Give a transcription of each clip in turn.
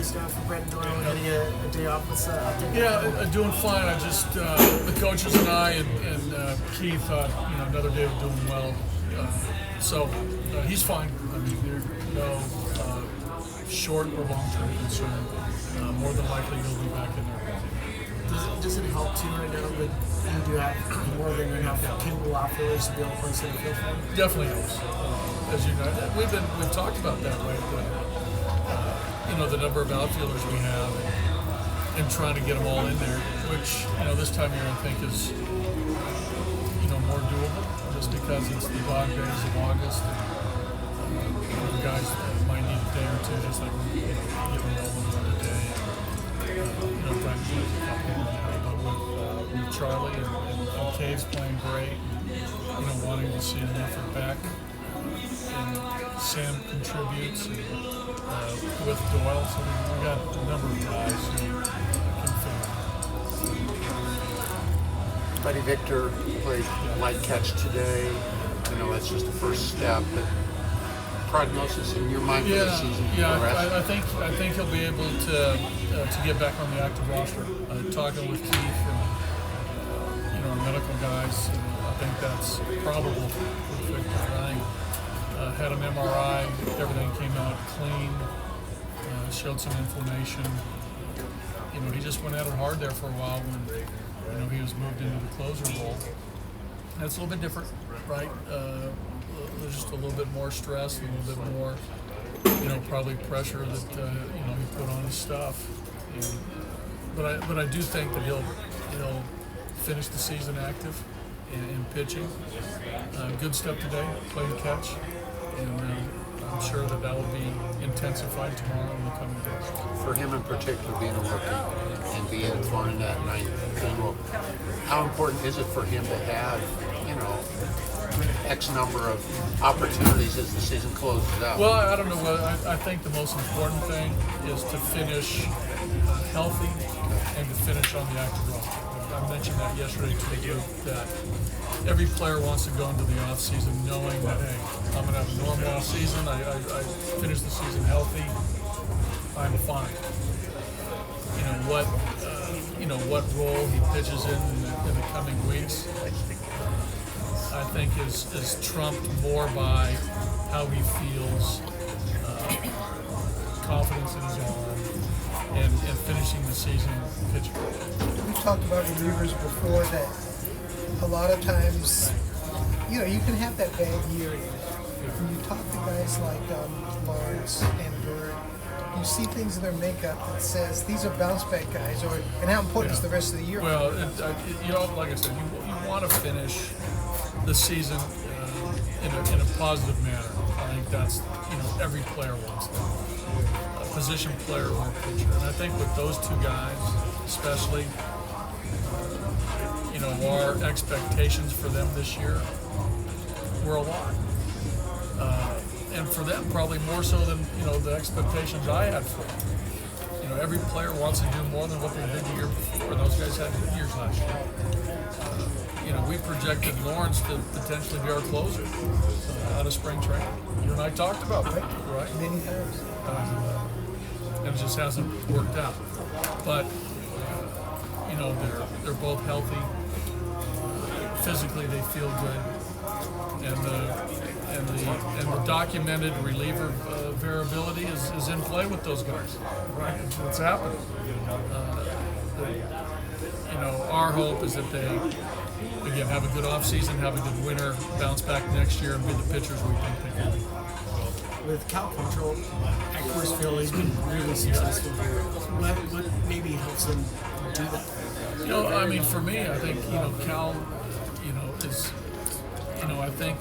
things going for Brenton Doyle? Getting a day off? What's update? Yeah, doing fine. I just the coaches and I and Keith thought another day of doing well. So he's fine. I mean, there's no short or long-term concern. More than likely he'll be back in there. Does it help too right now that you do have more than enough capable outfielders to be able to play center field for you? Definitely helps. As you know, we've talked about that, right? The number of outfielders we have and trying to get them all in there, which this time of year I think is more doable, just because it's the dog days of August. And, guys might need a day or two, just like get them all in another day. Trying to get a couple in there, but with Charlie and Cave's playing great, wanting to see an effort back. And Sam contributes with Doyle, so we got a number of guys who can fill. Buddy Victor played light catch today. That's just the first step. But prognosis in your mind for the season? I think he'll be able to get back on the active roster. Talking with Keith and our medical guys, I think that's probable for Victor. I think had an MRI, everything came out clean. Showed some inflammation. He just went at it hard there for a while when he was moved into the closer role. That's a little bit different, right? There's just a little bit more stress, a little bit more, probably pressure that he put on his stuff. But I do think that he'll finish the season active in pitching. Good step today, playing catch, and I'm sure that will be intensified tomorrow in the coming days. For him in particular, being a rookie and being thrown in that ninth inning, how important is it for him to have, X number of opportunities as the season closes out? Well, I don't know. I think the most important thing is to finish healthy and to finish on the active roster. I mentioned that yesterday to the group, that every player wants to go into the off season knowing that, hey, I'm going to have a normal off season. I finish the season healthy. I'm fine. What role he pitches in the coming weeks, I think is trumped more by how he feels, confidence in his arm, and finishing the season pitching. We've talked about relievers before that a lot of times, you can have that bad year. When you talk to guys like Lawrence and Bird, you see things in their makeup that says these are bounce back guys, and how important is the rest of the year? Well, like I said, you want to finish the season in a positive manner. I think that's every player wants that. A position player or pitcher, and I think with those two guys, especially, our expectations for them this year were a lot. And for them, probably more so than the expectations I had for them. Every player wants to do more than what they did the year before. Those guys had good years last year. We projected Lawrence to potentially be our closer out of spring training. You and I talked about that, right? Many times. And it just hasn't worked out. But they're both healthy. Physically, they feel good, and the documented reliever variability is in play with those guys. Right, it's happening. Our hope is that they again have a good offseason, have a good winter, bounce back next year, and be the pitchers we think they can be. With Cal Quantrill at Coors Field, he's been really successful here. What maybe helps him do that? For me, I think Cal, is, I think,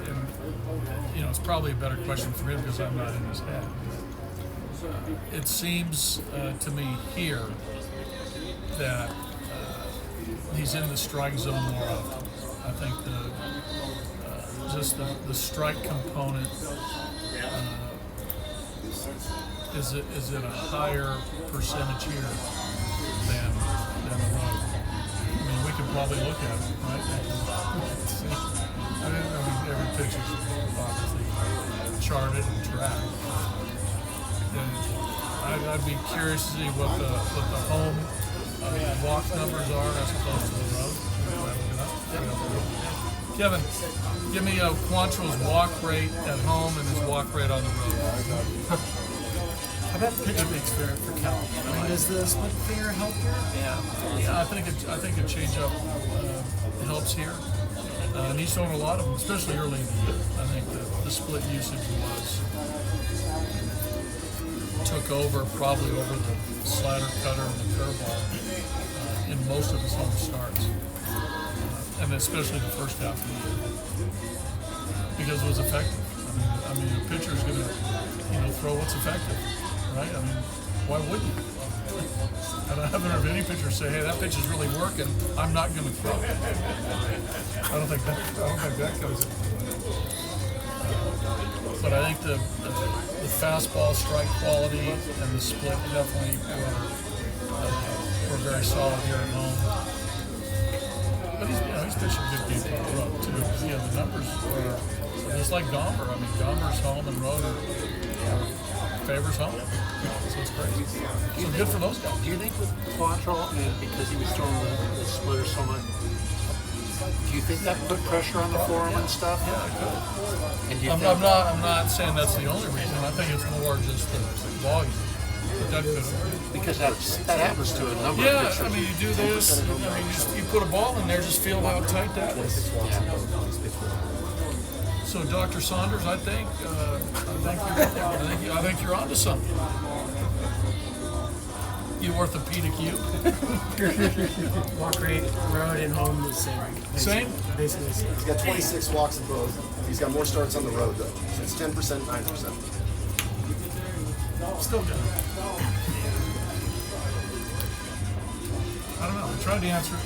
and, it's probably a better question for him because I'm not in his head. It seems to me here that he's in the strike zone more often. I think the strike component is at a higher percentage here than the road. We could probably look at it, right? See. Every picture's obviously charted and tracked. And I I'd be curious to see what the home walk numbers are as opposed to the road. Kevin, give me Quantrill's walk rate at home and his walk rate on the road. How about pitch mix for Cal? I mean, does the split finger help here? Yeah, I think a changeup helps here. And he's thrown a lot of them, especially early in the year. I think the split usage took over probably over the slider, cutter, and the curveball in most of his home starts, and especially the first half of the year, because it was effective. I mean, a pitcher is going to, throw what's effective, right? I mean, why wouldn't you? And I haven't heard any pitcher say, "Hey, that pitch is really working. I'm not going to throw." I don't think that comes in. But I think the fastball strike quality and the split definitely were very solid here at home. But he's pitching good game on the road too. The numbers are just like Gomber. I mean, Gomber's home and road are favors home. So it's crazy. So good for those guys. Do you think with Quantrill, because he was throwing the splitter so much, do you think that put pressure on the forearm and stuff? Yeah, it could. And do you I'm not saying that's the only reason. I think it's more just the volume. But that could. because that happens to a number of pitchers. Yeah, I mean, you do this. I mean, you put a ball in there, just feel how tight that is. Yeah. So, Dr. Saunders, I think you're onto something. You orthopedic, you. Walk rate, road and home the same. Same? Basically the same. He's got 26 walks in both. He's got more starts on the road though. So it's 10%, 9%. Still good. I don't know. I tried to answer it.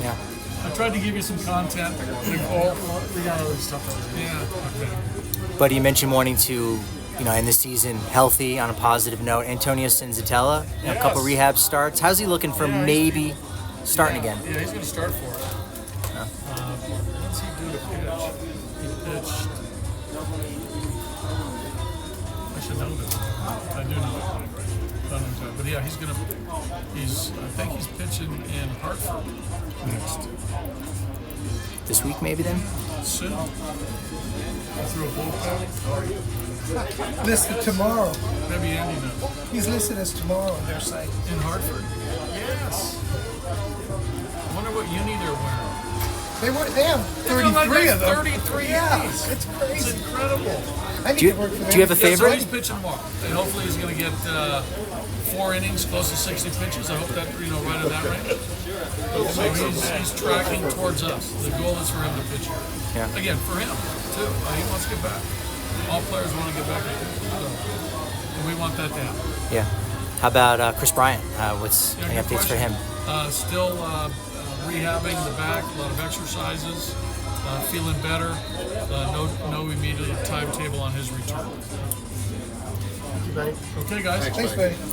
Yeah. I tried to give you some content. Nicole. We got other stuff over there. Yeah. Okay. But you mentioned wanting to, end the season healthy on a positive note. Antonio Senzatela, a couple rehab starts. How's he looking for maybe starting again? Yeah, he's going to start for it. What's he do to pitch? He pitched. I should know this. I do know it. But yeah, I think he's pitching in Hartford next. This week maybe then? Soon. Through a bullpen. Listed tomorrow. Maybe Andy knows. He's listed as tomorrow on their site. In Hartford. Yes. I wonder what uni they're wearing. They have 33 of them. 33 Yeah, unis. it's It's crazy. incredible. I need Do you- to work for them. do you have a Yeah, so favorite? he's pitching tomorrow, and hopefully he's going to get 4 innings, close to 60 pitches. I hope that right in that range. So he's tracking towards us. The goal is for him to pitch here. Yeah. Again, for him too. He wants to get back. All players want to get back, and we want that to happen. Yeah. How about Kris Bryant? What's Yeah, any good updates for question. him? Still rehabbing the back, a lot of exercises, feeling better. No immediate timetable on his return. Thank you, buddy. Okay, guys. Thanks, buddy.